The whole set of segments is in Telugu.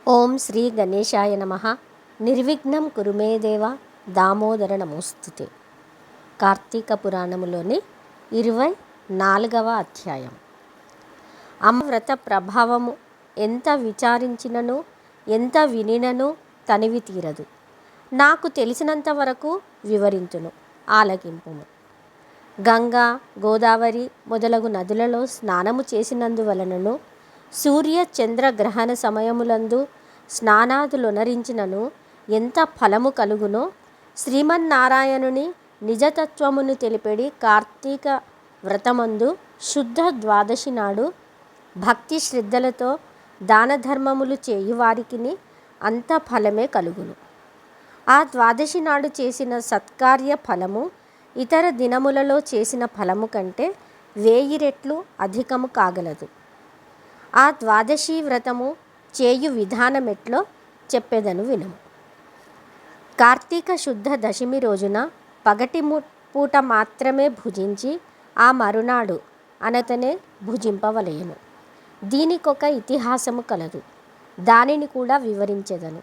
ఓం శ్రీ గణేశాయ నమః. నిర్విఘ్నం కురు మే దేవ దామోదర నమోస్తుతే. కార్తీక పురాణములోని 24వ అధ్యాయం. అమవ్రత ప్రభావము ఎంత విచారించినను ఎంత వినినను తనివి తీరదు. నాకు తెలిసినంత వరకు వివరింతును, ఆలకింపుము. గంగా, గోదావరి మొదలగు నదులలో స్నానము చేసినందువలనను, సూర్య చంద్ర గ్రహణ సమయములందు స్నానాదులొనరించినను ఎంత ఫలము కలుగునో, శ్రీమన్నారాయణుని నిజతత్వమును తెలిపెడి కార్తీక వ్రతమందు శుద్ధ ద్వాదశి నాడు భక్తి శ్రద్ధలతో దానధర్మములు చేయువారికిని అంత ఫలమే కలుగును. ఆ ద్వాదశి నాడు చేసిన సత్కార్య ఫలము ఇతర దినములలో చేసిన ఫలము కంటే 1000 రెట్లు అధికము కాగలదు. ఆ ద్వాదశి వ్రతము చేయు విధానమెట్లో చెప్పెదను వినుము. కార్తీక శుద్ధ దశమి రోజున పగటి పూట మాత్రమే భుజించి ఆ మరునాడు అనతనే భుజింపవలెను. దీనికొక ఇతిహాసము కలదు, దానిని కూడా వివరించెదను.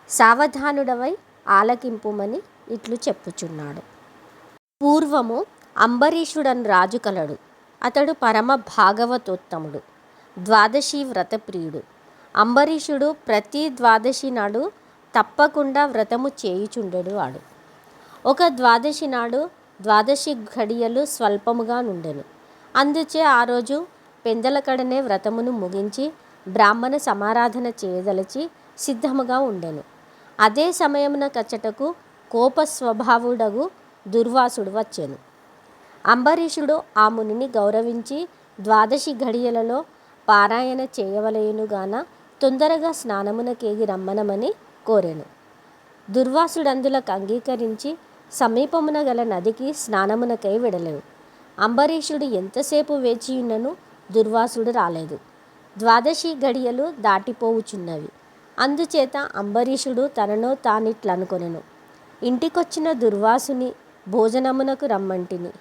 సావధానుడవై ఆలకింపుమని ఇట్లు చెప్పుచున్నాడు. పూర్వము అంబరీషుడను రాజు కలడు. అతడు పరమ భాగవతోత్తముడు, ద్వాదశి వ్రతప్రియుడు. అంబరీషుడు ప్రతి ద్వాదశి నాడు తప్పకుండా వ్రతము చేయుచుండెడు వాడు. ఒక ద్వాదశి నాడు ద్వాదశి ఘడియలు స్వల్పముగా నుండెను. అందుచే ఆ రోజు పెందలకడనే వ్రతమును ముగించి బ్రాహ్మణ సమారాధన చేయదలచి సిద్ధముగా ఉండెను. అదే సమయమున కచ్చటకు కోప స్వభావుడగు దుర్వాసుడు వచ్చెను. అంబరీషుడు ఆ మునిని గౌరవించి ద్వాదశి ఘడియలలో పారాయణ చేయవలయునుగాన తొందరగా స్నానమునకేగి రమ్మనమని కోరెను. దుర్వాసుడందులకు అంగీకరించి సమీపమున గల నదికి స్నానమునకై వెడలెను. అంబరీషుడు ఎంతసేపు వేచియున్నను దుర్వాసుడు రాలేదు. ద్వాదశి ఘడియలు దాటిపోవుచున్నవి. అందుచేత అంబరీషుడు తనలో తానిట్లనుకొనెను, ఇంటికొచ్చిన దుర్వాసుని భోజనమునకు రమ్మంటిని.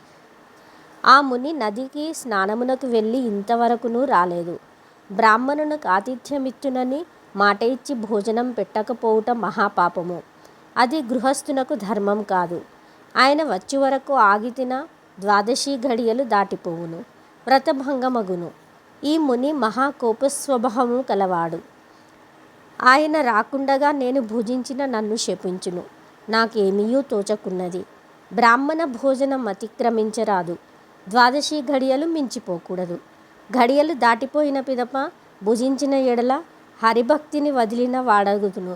ఆ ముని నదికి స్నానమునకు వెళ్ళి ఇంతవరకును రాలేదు. బ్రాహ్మణునకు ఆతిథ్యమిత్తునని మాట ఇచ్చి భోజనం పెట్టకపోవుట మహాపాపము. అది గృహస్థునకు ధర్మం కాదు. ఆయన వచ్చి వరకు ఆగితిన ద్వాదశి ఘడియలు దాటిపోవును, వ్రతభంగమగును. ఈ ముని మహాకోపస్వభావము కలవాడు. ఆయన రాకుండగా నేను భుజించిన నన్ను శపించును. నాకేమీయూ తోచకున్నది. బ్రాహ్మణ భోజనం అతిక్రమించరాదు. ద్వాదశి ఘడియలు మించిపోకూడదు. ఘడియలు దాటిపోయిన పిదప భుజించిన ఎడల హరిభక్తిని వదిలిన వాడగుదును.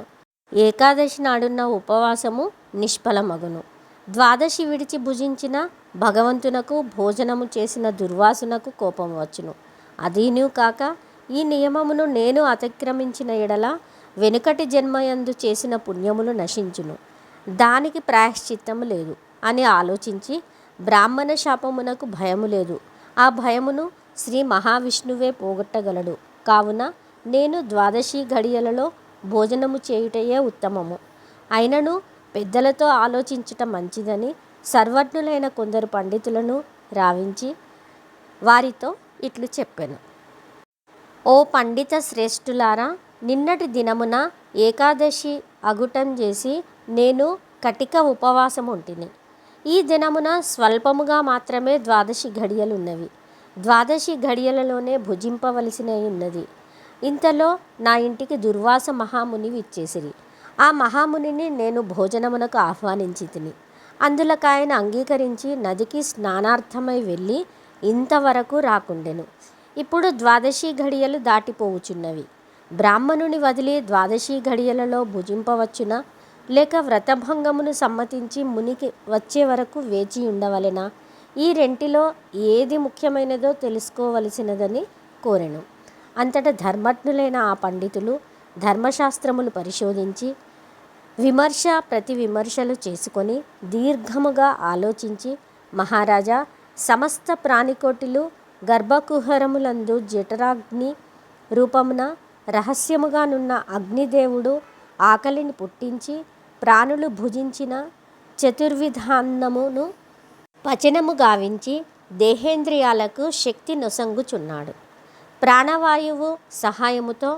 ఏకాదశి నాడున్న ఉపవాసము నిష్ఫలమగును. ద్వాదశి విడిచి భుజించిన భగవంతునకు భోజనము చేసిన దుర్వాసునకు కోపం వచ్చును. అదీనూ కాక ఈ నియమమును నేను అతిక్రమించిన ఎడల వెనుకటి జన్మయందు చేసిన పుణ్యములు నశించును. దానికి ప్రాయశ్చిత్తము లేదు అని ఆలోచించి బ్రాహ్మణ శాపమునకు భయము లేదు. ఆ భయమును శ్రీ మహావిష్ణువే పోగొట్టగలడు. కావున నేను ద్వాదశి ఘడియలలో భోజనము చేయుటయే ఉత్తమము. అయినను పెద్దలతో ఆలోచించుట మంచిదని సర్వజ్ఞులైన కొందరు పండితులను రావించి వారితో ఇట్లు చెప్పెను. ఓ పండిత శ్రేష్ఠులారా, నిన్నటి దినమున ఏకాదశి అగుటం చేసి నేను కటిక ఉపవాసముంటిని. ఈ దినమున స్వల్పముగా మాత్రమే ద్వాదశి ఘడియలున్నవి. ద్వాదశి ఘడియలలోనే భుజింపవలసినయున్నది. ఇంతలో నా ఇంటికి దుర్వాస మహాముని విచ్చేసిరి. ఆ మహామునిని నేను భోజనమునకు ఆహ్వానించి తిని, అందులకాయన అంగీకరించి నదికి స్నానార్థమై వెళ్ళి ఇంతవరకు రాకుండెను. ఇప్పుడు ద్వాదశి ఘడియలు దాటిపోవుచున్నవి. బ్రాహ్మణుని వదిలి ద్వాదశి ఘడియలలో భుజింపవచ్చునా, లేక వ్రతభంగమును సమ్మతించి మునికి వచ్చే వరకు వేచి ఉండవలెనా? ఈ రెంటిలో ఏది ముఖ్యమైనదో తెలుసుకోవలసినదని కోరెను. అంతటా ధర్మజ్ఞులైన ఆ పండితులు ధర్మశాస్త్రములు పరిశోధించి విమర్శ ప్రతి విమర్శలు చేసుకొని దీర్ఘముగా ఆలోచించి, మహారాజా, సమస్త ప్రాణికోటిలు గర్భకుహరములందు జఠరాగ్ని రూపమున రహస్యముగానున్న అగ్నిదేవుడు ఆకలిని పుట్టించి ప్రాణులు భుజించిన చతుర్విధాన్నమును పచనము గావించి దేహేంద్రియాలకు శక్తి నొసంగుచున్నాడు. ప్రాణవాయువు సహాయముతో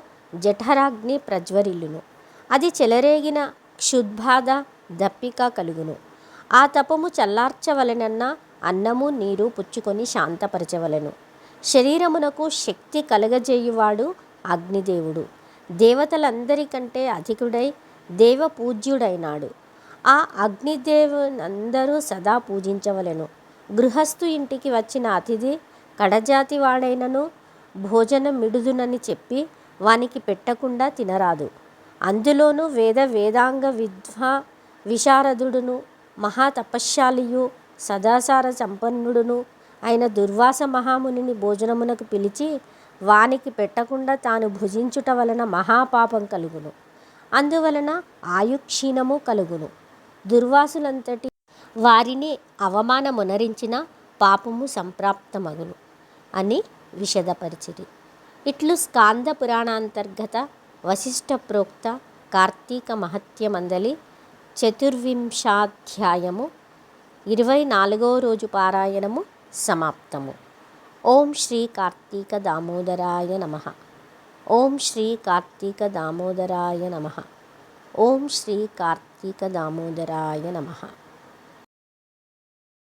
జఠరాగ్ని ప్రజ్వరిల్లును. అది చెలరేగిన క్షుద్బాధ దప్పిక కలుగును. ఆ తపము చల్లార్చవలెనన్న అన్నము నీరు పుచ్చుకొని శాంతపరచవలెను. శరీరమునకు శక్తి కలగజేయువాడు అగ్నిదేవుడు. దేవతలందరికంటే అధికుడై దేవపూజ్యుడైనాడు. ఆ అగ్నిదేవునందరూ సదా పూజించవలెను. గృహస్థు ఇంటికి వచ్చిన అతిథి కడజాతి వాడైనను భోజనం మిడుదునని చెప్పి వానికి పెట్టకుండా తినరాదు. అందులోనూ వేదాంగ విశారదుడును మహాతపశ్శాలియు సదాచార సంపన్నుడును అయిన దుర్వాస మహామునిని భోజనమునకు పిలిచి వానికి పెట్టకుండా తాను భుజించుట వలన మహాపాపం కలుగును. అందువలన ఆయుక్షీణము కలుగును. దుర్వాసులంతటి వారిని అవమానమునరించిన పాపము సంప్రాప్తమగును అని విశదపరిచిరి. ఇట్లు స్కాంద పురాణాంతర్గత వశిష్ఠ ప్రోక్త కార్తీక మహత్యమందలి 24వ 24వ రోజు పారాయణము సమాప్తము. ఓం శ్రీ కార్తీక దామోదరాయ నమః. ఓం శ్రీ కార్తీక దామోదరాయ నమః. ఓం శ్రీ కార్తీక దామోదరాయ నమః.